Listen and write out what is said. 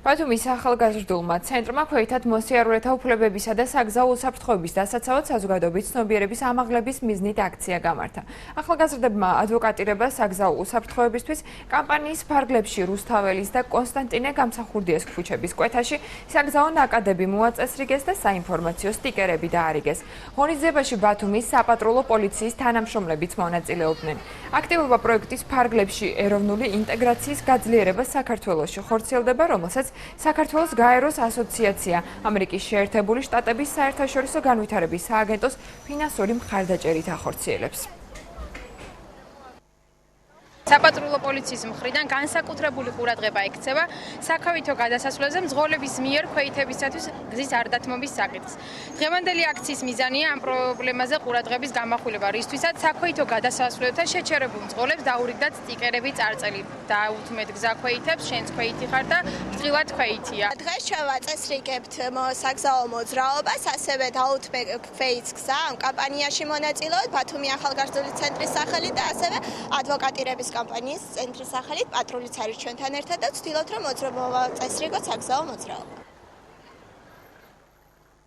ბათუმის ახალგაზრდულმა ცენტრმა ქვეითად მოსიარულეთა უფლებებისა და საგზაო უსაფრთხოების დასაცავად საზოგადოების ცნობიერების ამაღლების მიზნით აქცია გამართა. ახალგაზრდებმა ადვოკატირება საგზაო უსაფრთხოებისთვის კამპანიის ფარგლებში რუსთაველის და კონსტანტინე გამსახურდიას ქუჩების კვეთაში საგზაო ნაკადები მოაწესრიგეს და საინფორმაციო სტიკერები დაარიგეს. ღონისძიებაში ბათუმის საპატრულო პოლიციის თანამშრომლებიც მონაწილეობდნენ. აქტივობა პროექტის ფარგლებში ეროვნული ინტეგრაციის გაძლიერება საქართველოში ხორციელდება, რომელსაც საქართველოს გაეროს ასოციაცია, ამერიკის შეერთებული შტატების საერთაშორისო განვითარების სააგენტოს ფინანსური მხარდაჭერით ახორციელებს. საპატრულო პოლიციის მხრიდან განსაკუთრებული ყურადღება ექცევა საქავითო გადასასვლელზე მძღოლების მიერ ქვეითებისათვის გზის არდათმობის საკითხს. დღევანდელი აქციის მიზანია ამ პრობლემაზე ყურადღების გამახვილება, რისთვისაც საქავითო გადასასვლელთან შეჩერებულ მძღოლებს დაურიგდათ სტიკერები წარწერით. დაუთმეთ გზა ქვეითებს, შენც ქვეითი ხარ და ფრთხილად ქვეითია. დღეს ჩვენ ვაწესრიგებთ საგზაო მოძრაობას, ასევე დაუთმე ქვეითს გზა ამ კამპანიაში მონაწილეობთ ბათუმის ახალგაზრდული ცენტრის სახელით და ასევე ადვოკატირების კამპანიის ცენტრის სახელით პატრულიც არის ჩვენთან ერთად და ვცდილობთ რომ მოძრაობა წესრიგოთ საგზაო მოძრაობა.